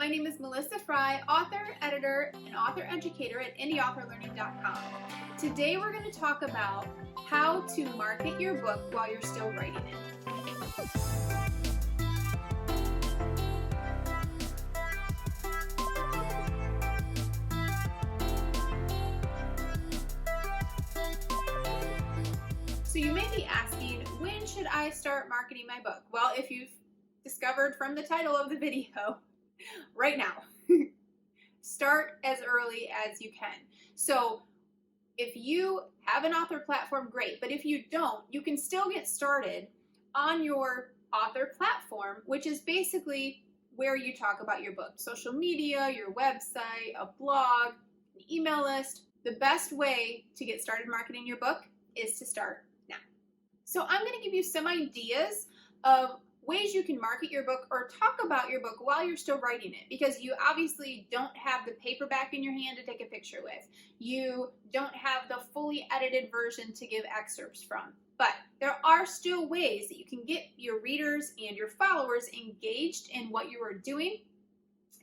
My name is Melissa Fry, author, editor, and author educator at indieauthorlearning.com. Today we're going to talk about how to market your book while you're still writing it. So you may be asking, when should I start marketing my book? Well, if you've discovered from the title of the video, right now. Start as early as you can. So if you have an author platform, great. But if you don't, you can still get started on your author platform, which is basically where you talk about your book. Social media, your website, a blog, an email list. The best way to get started marketing your book is to start now. So I'm going to give you some ideas of ways you can market your book or talk about your book while you're still writing it, because you obviously don't have the paperback in your hand to take a picture with. You don't have the fully edited version to give excerpts from. But there are still ways that you can get your readers and your followers engaged in what you are doing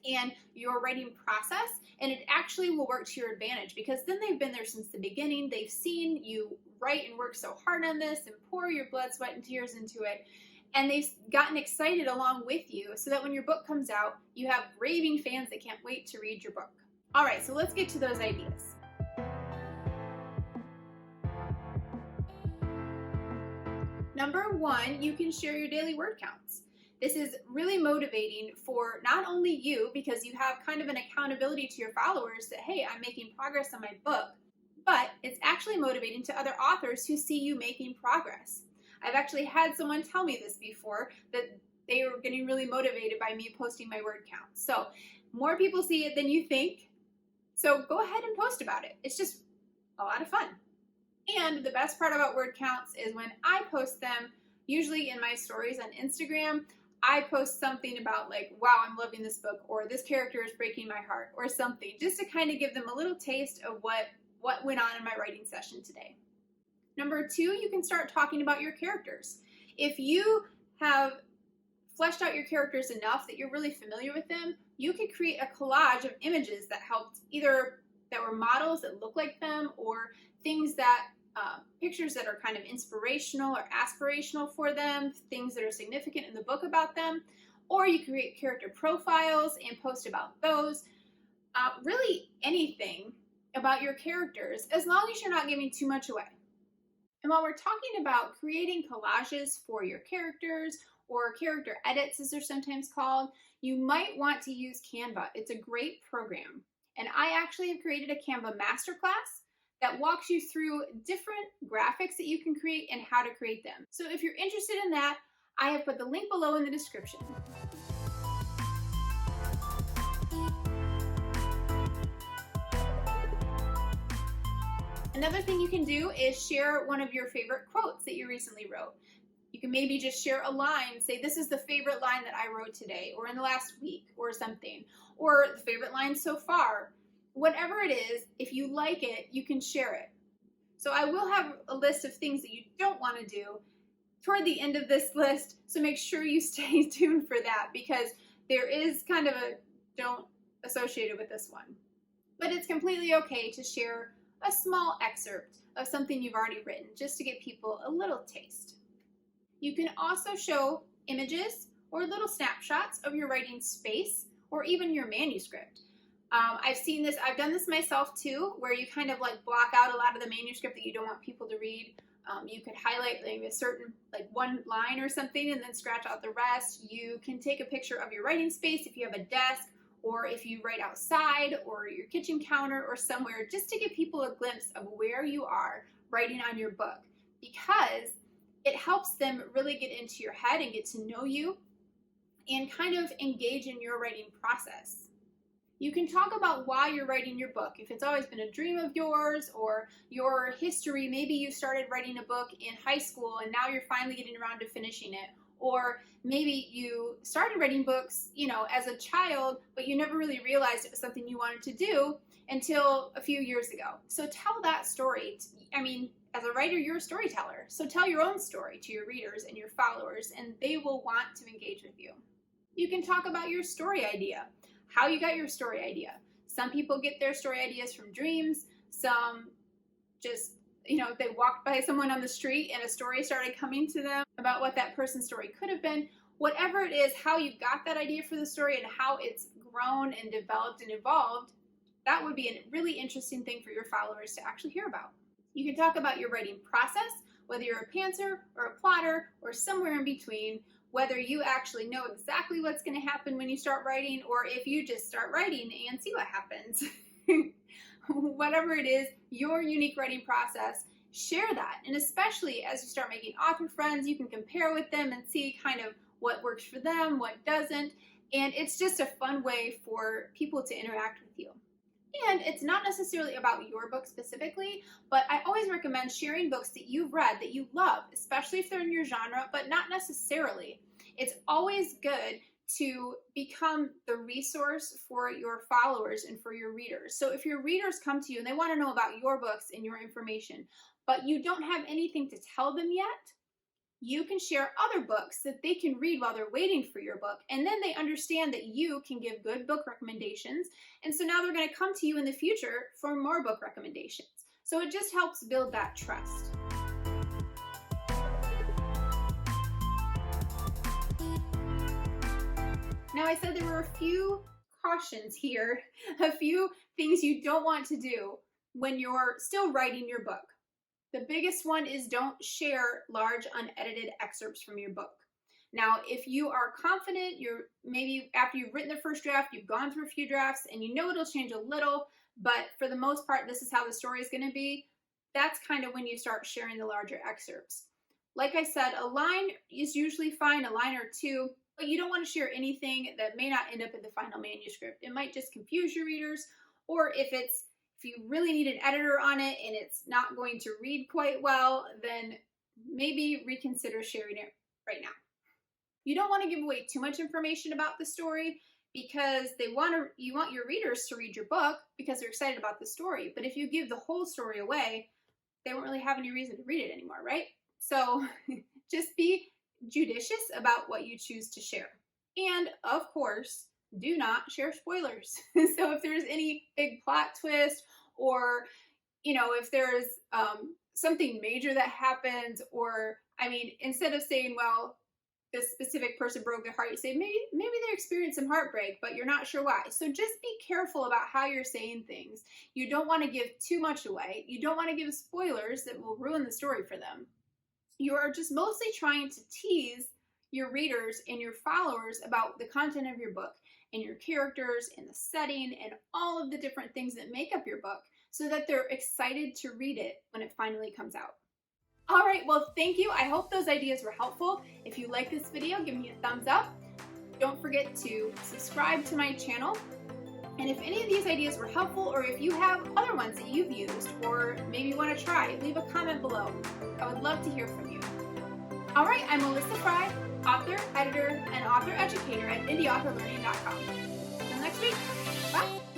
and your writing process, and it actually will work to your advantage because then they've been there since the beginning. They've seen you write and work so hard on this and pour your blood, sweat, and tears into it. And they've gotten excited along with you so that when your book comes out, you have raving fans that can't wait to read your book. All right, so let's get to those ideas. Number one, you can share your daily word counts. This is really motivating for not only you, because you have kind of an accountability to your followers that, hey, I'm making progress on my book, but it's actually motivating to other authors who see you making progress. I've actually had someone tell me this before, that they were getting really motivated by me posting my word count. So more people see it than you think. So go ahead and post about it. It's just a lot of fun. And the best part about word counts is when I post them, usually in my stories on Instagram, I post something about like, wow, I'm loving this book, or this character is breaking my heart, or something, just to kind of give them a little taste of what went on in my writing session today. Number two, you can start talking about your characters. If you have fleshed out your characters enough that you're really familiar with them, you can create a collage of images that helped, either that were models that look like them, or things that, pictures that are kind of inspirational or aspirational for them, things that are significant in the book about them, or you create character profiles and post about those. Really anything about your characters, as long as you're not giving too much away. And while we're talking about creating collages for your characters, or character edits as they're sometimes called, you might want to use Canva. It's a great program. And I actually have created a Canva masterclass that walks you through different graphics that you can create and how to create them. So if you're interested in that, I have put the link below in the description. Another thing you can do is share one of your favorite quotes that you recently wrote. You can maybe just share a line, say this is the favorite line that I wrote today, or in the last week, or something, or the favorite line so far. Whatever it is, if you like it, you can share it. So I will have a list of things that you don't want to do toward the end of this list, so make sure you stay tuned for that, because there is kind of a don't associated with this one. But it's completely okay to share a small excerpt of something you've already written, just to give people a little taste. You can also show images or little snapshots of your writing space, or even your manuscript. I've seen this, I've done this myself too, where you kind of like block out a lot of the manuscript that you don't want people to read. You could highlight like a certain, like one line or something, and then scratch out the rest. You can take a picture of your writing space if you have a desk, or if you write outside, or your kitchen counter, or somewhere, just to give people a glimpse of where you are writing on your book, because it helps them really get into your head and get to know you and kind of engage in your writing process. You can talk about why you're writing your book. If it's always been a dream of yours, or your history, maybe you started writing a book in high school and now you're finally getting around to finishing it. Or maybe you started writing books, as a child, but you never really realized it was something you wanted to do until a few years ago. So tell that story. I mean, as a writer, you're a storyteller. So tell your own story to your readers and your followers, and they will want to engage with you. You can talk about your story idea. how you got your story idea. Some people get their story ideas from dreams, some just, they walked by someone on the street and a story started coming to them about what that person's story could have been. Whatever it is, how you got that idea for the story and how it's grown and developed and evolved, that would be a really interesting thing for your followers to actually hear about. You can talk about your writing process, whether you're a pantser or a plotter or somewhere in between, whether you actually know exactly what's going to happen when you start writing or if you just start writing and see what happens. Whatever it is, your unique writing process, share that. And especially as you start making author friends, you can compare with them and see kind of what works for them, what doesn't. And it's just a fun way for people to interact with you. And it's not necessarily about your book specifically, but I always recommend sharing books that you've read that you love, especially if they're in your genre, but not necessarily. It's always good to become the resource for your followers and for your readers. So if your readers come to you and they want to know about your books and your information, but you don't have anything to tell them yet, you can share other books that they can read while they're waiting for your book. And then they understand that you can give good book recommendations. And so now they're going to come to you in the future for more book recommendations. So it just helps build that trust. Now, I said there were a few cautions here, a few things you don't want to do when you're still writing your book. The biggest one is don't share large unedited excerpts from your book. Now, if you are confident, maybe after you've written the first draft, you've gone through a few drafts and you know it'll change a little, but for the most part, this is how the story is going to be. That's kind of when you start sharing the larger excerpts. Like I said, a line is usually fine, a line or two, but you don't want to share anything that may not end up in the final manuscript. It might just confuse your readers, or if you really need an editor on it and it's not going to read quite well, then maybe reconsider sharing it right now. You don't want to give away too much information about the story because you want your readers to read your book because they're excited about the story. But if you give the whole story away, they won't really have any reason to read it anymore, right? So just be judicious about what you choose to share. And of course, do not share spoilers. So if there's any big plot twist or, if there's something major that happens, or, instead of saying, well, this specific person broke their heart, you say, maybe they experienced some heartbreak, but you're not sure why. So just be careful about how you're saying things. You don't want to give too much away. You don't want to give spoilers that will ruin the story for them. You are just mostly trying to tease your readers and your followers about the content of your book and your characters and the setting and all of the different things that make up your book so that they're excited to read it when it finally comes out. All right, well, thank you. I hope those ideas were helpful. If you like this video, give me a thumbs up. Don't forget to subscribe to my channel. And if any of these ideas were helpful, or if you have other ones that you've used, or maybe you want to try, leave a comment below. I would love to hear from you. All right, I'm Melissa Fry, author, editor, and author educator at indieauthorlearning.com. Until next week, bye.